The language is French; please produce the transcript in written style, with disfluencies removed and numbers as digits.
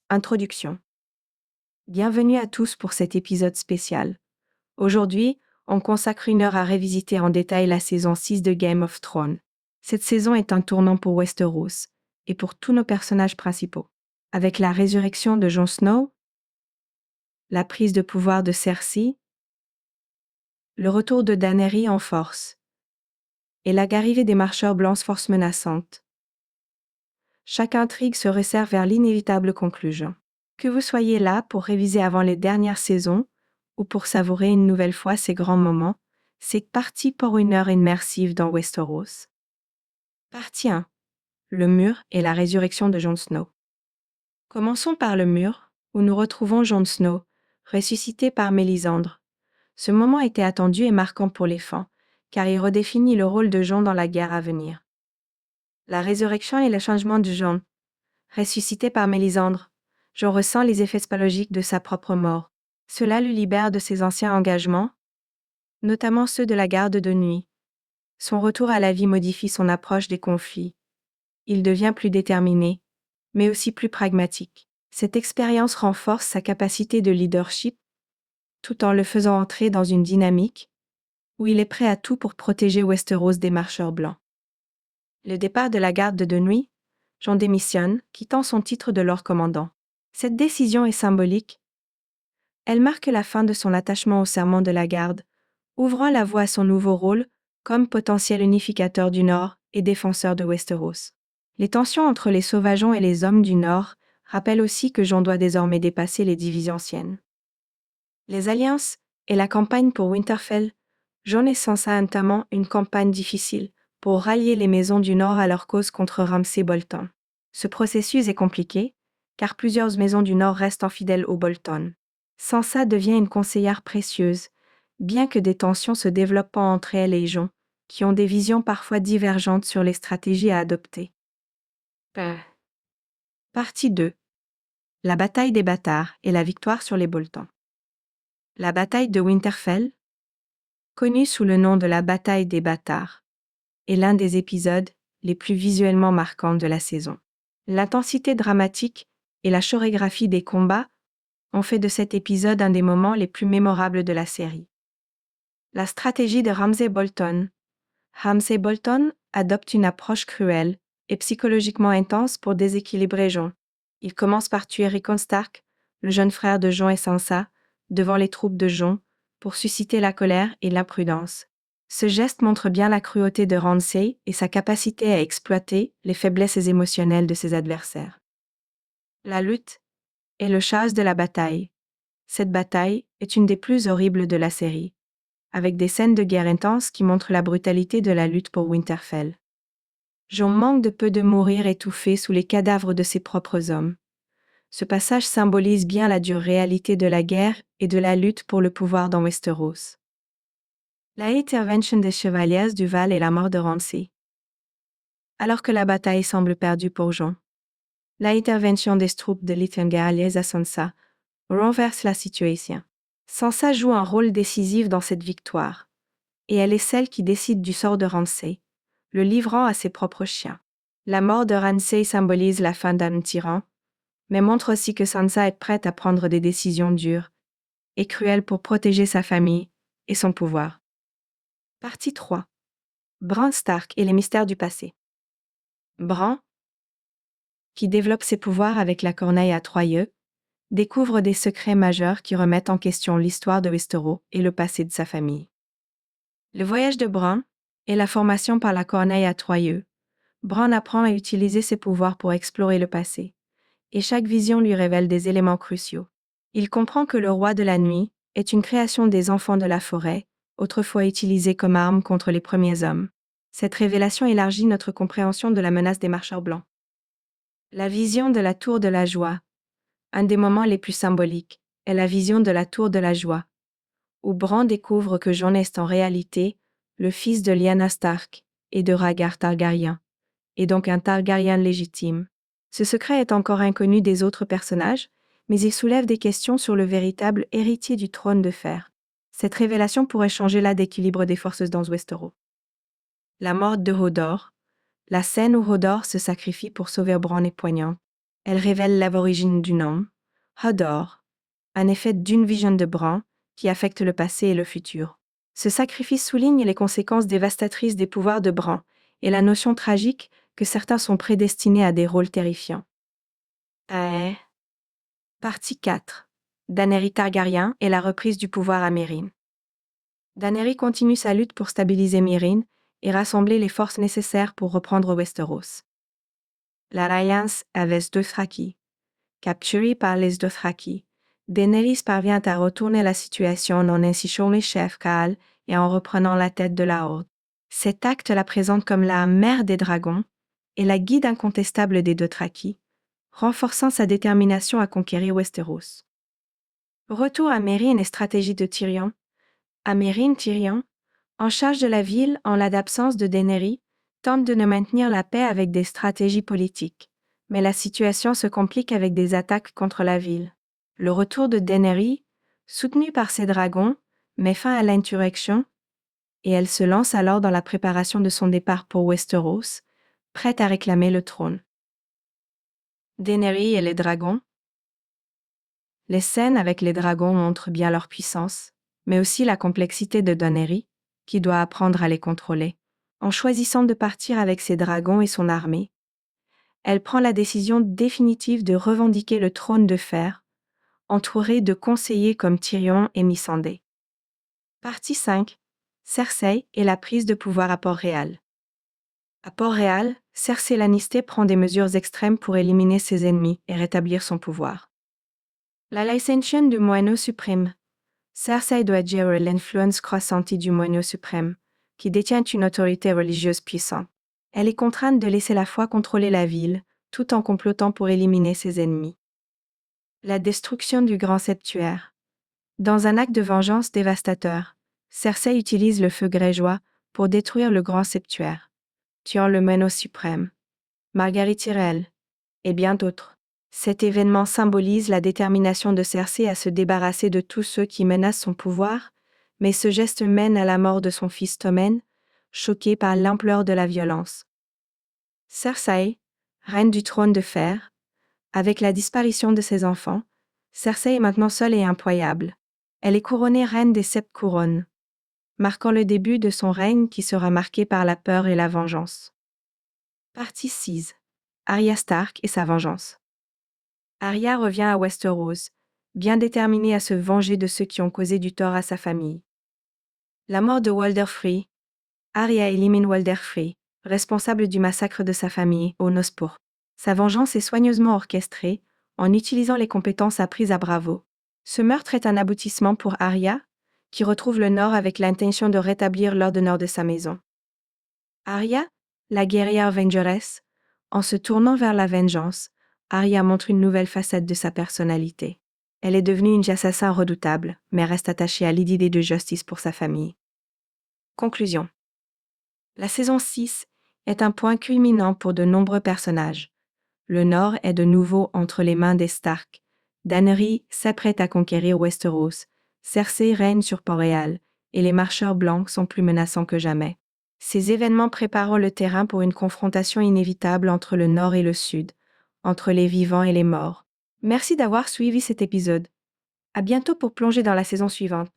Introduction. Bienvenue à tous pour cet épisode spécial. Aujourd'hui, on consacre 1 heure à revisiter en détail la saison 6 de Game of Thrones. Cette saison est un tournant pour Westeros et pour tous nos personnages principaux. Avec la résurrection de Jon Snow, la prise de pouvoir de Cersei, le retour de Daenerys en force et l'arrivée des marcheurs blancs force menaçante. Chaque intrigue se resserre vers l'inévitable conclusion. Que vous soyez là pour réviser avant les dernières saisons ou pour savourer une nouvelle fois ces grands moments, c'est parti pour 1 heure immersive dans Westeros. Partie 1. Le mur et la résurrection de Jon Snow. Commençons par le mur, où nous retrouvons Jon Snow, ressuscité par Mélisandre. Ce moment était attendu et marquant pour les fans, car il redéfinit le rôle de Jon dans la guerre à venir. La résurrection et le changement de Jon. Ressuscité par Mélisandre, Jon ressent les effets psychologiques de sa propre mort. Cela le libère de ses anciens engagements, notamment ceux de la garde de nuit. Son retour à la vie modifie son approche des conflits. Il devient plus déterminé, mais aussi plus pragmatique. Cette expérience renforce sa capacité de leadership, tout en le faisant entrer dans une dynamique où il est prêt à tout pour protéger Westeros des marcheurs blancs. Le départ de la garde de nuit, Jon démissionne, quittant son titre de Lord Commandant. Cette décision est symbolique. Elle marque la fin de son attachement au serment de la garde, ouvrant la voie à son nouveau rôle comme potentiel unificateur du Nord et défenseur de Westeros. Les tensions entre les sauvageons et les hommes du Nord rappellent aussi que Jon doit désormais dépasser les divisions anciennes. Les alliances et la campagne pour Winterfell, Jon et Sansa entament une campagne difficile pour rallier les maisons du Nord à leur cause contre Ramsay Bolton. Ce processus est compliqué, car plusieurs maisons du Nord restent infidèles aux Bolton. Sansa devient une conseillère précieuse, bien que des tensions se développent entre elle et Jon, qui ont des visions parfois divergentes sur les stratégies à adopter. Partie 2. La bataille des bâtards et la victoire sur les Bolton. La bataille de Winterfell, connue sous le nom de la bataille des bâtards, est l'un des épisodes les plus visuellement marquants de la saison. L'intensité dramatique et la chorégraphie des combats ont fait de cet épisode un des moments les plus mémorables de la série. La stratégie de Ramsay Bolton. Ramsay Bolton adopte une approche cruelle et psychologiquement intense pour déséquilibrer Jon. Il commence par tuer Rickon Stark, le jeune frère de Jon et Sansa, devant les troupes de Jon, pour susciter la colère et l'imprudence. Ce geste montre bien la cruauté de Ramsay et sa capacité à exploiter les faiblesses émotionnelles de ses adversaires. La lutte est le chaos de la bataille. Cette bataille est une des plus horribles de la série, avec des scènes de guerre intenses qui montrent la brutalité de la lutte pour Winterfell. Jon manque de peu de mourir étouffé sous les cadavres de ses propres hommes. Ce passage symbolise bien la dure réalité de la guerre et de la lutte pour le pouvoir dans Westeros. La intervention des chevaliers du Val et la mort de Ramsay. Alors que la bataille semble perdue pour Jon, l'intervention des troupes de Littlefinger à Sansa renverse la situation. Sansa joue un rôle décisif dans cette victoire, et elle est celle qui décide du sort de Ramsay, le livrant à ses propres chiens. La mort de Ramsay symbolise la fin d'un tyran, mais montre aussi que Sansa est prête à prendre des décisions dures et cruelles pour protéger sa famille et son pouvoir. Partie 3. Bran Stark et les mystères du passé. Bran, qui développe ses pouvoirs avec la corneille à 3 yeux, découvre des secrets majeurs qui remettent en question l'histoire de Westeros et le passé de sa famille. Le voyage de Bran et la formation par la corneille à 3 yeux. Bran apprend à utiliser ses pouvoirs pour explorer le passé, et chaque vision lui révèle des éléments cruciaux. Il comprend que le roi de la nuit est une création des enfants de la forêt, autrefois utilisée comme arme contre les premiers hommes. Cette révélation élargit notre compréhension de la menace des marcheurs blancs. La vision de la tour de la joie. Un des moments les plus symboliques est la vision de la tour de la joie, où Bran découvre que Jon est en réalité le fils de Lyanna Stark et de Rhaegar Targaryen, et donc un Targaryen légitime. Ce secret est encore inconnu des autres personnages, mais il soulève des questions sur le véritable héritier du trône de fer. Cette révélation pourrait changer l'équilibre des forces dans Westeros. La mort de Hodor. La scène où Hodor se sacrifie pour sauver Bran est poignante. Elle révèle l'origine du nom, Hodor, un effet d'une vision de Bran qui affecte le passé et le futur. Ce sacrifice souligne les conséquences dévastatrices des pouvoirs de Bran et la notion tragique que certains sont prédestinés à des rôles terrifiants. Partie 4. Daenerys Targaryen et la reprise du pouvoir à Meereen. Daenerys continue sa lutte pour stabiliser Meereen et rassembler les forces nécessaires pour reprendre Westeros. L'alliance avec Dothraki. Capturée par les Dothraki, Daenerys parvient à retourner la situation en ainsichant les chefs Khal et en reprenant la tête de la Horde. Cet acte la présente comme la mère des dragons et la guide incontestable des Dothraki, renforçant sa détermination à conquérir Westeros. Retour à Meereen et stratégie de Tyrion. À Meereen, Tyrion, en charge de la ville en l'absence de Daenerys, tente de ne maintenir la paix avec des stratégies politiques. Mais la situation se complique avec des attaques contre la ville. Le retour de Daenerys, soutenu par ses dragons, met fin à l'insurrection, et elle se lance alors dans la préparation de son départ pour Westeros, prête à réclamer le trône. Daenerys et les dragons. Les scènes avec les dragons montrent bien leur puissance, mais aussi la complexité de Daenerys, qui doit apprendre à les contrôler. En choisissant de partir avec ses dragons et son armée, elle prend la décision définitive de revendiquer le trône de fer, entourée de conseillers comme Tyrion et Missandei. Partie 5. Cersei et la prise de pouvoir à Port-Réal. À Port-Réal, Cersei Lannister prend des mesures extrêmes pour éliminer ses ennemis et rétablir son pouvoir. La Ascension du Moineau suprême. Cersei doit gérer l'influence croissante du Moineau suprême, qui détient une autorité religieuse puissante. Elle est contrainte de laisser la foi contrôler la ville, tout en complotant pour éliminer ses ennemis. La destruction du Grand Septuaire. Dans un acte de vengeance dévastateur, Cersei utilise le feu Greyjoy pour détruire le Grand Septuaire, tuant le Moineau suprême, Margaery Tyrell, et bien d'autres. Cet événement symbolise la détermination de Cersei à se débarrasser de tous ceux qui menacent son pouvoir, mais ce geste mène à la mort de son fils Tommen, choqué par l'ampleur de la violence. Cersei, reine du trône de fer, avec la disparition de ses enfants, Cersei est maintenant seule et impitoyable. Elle est couronnée reine des 7 couronnes, marquant le début de son règne qui sera marqué par la peur et la vengeance. Partie 6. Arya Stark et sa vengeance. Arya revient à Westeros, bien déterminée à se venger de ceux qui ont causé du tort à sa famille. La mort de Walder Frey. Arya élimine Walder Frey, responsable du massacre de sa famille, au Nospur. Sa vengeance est soigneusement orchestrée, en utilisant les compétences apprises à Bravo. Ce meurtre est un aboutissement pour Arya, qui retrouve le Nord avec l'intention de rétablir l'ordre de sa maison. Arya, la guerrière vengeresse, en se tournant vers la vengeance, Arya montre une nouvelle facette de sa personnalité. Elle est devenue une assassin redoutable, mais reste attachée à l'idée de justice pour sa famille. Conclusion. La saison 6 est un point culminant pour de nombreux personnages. Le Nord est de nouveau entre les mains des Stark. Daenerys s'apprête à conquérir Westeros. Cersei règne sur Port-Réal, et les marcheurs blancs sont plus menaçants que jamais. Ces événements préparent le terrain pour une confrontation inévitable entre le Nord et le Sud, entre les vivants et les morts. Merci d'avoir suivi cet épisode. À bientôt pour plonger dans la saison suivante.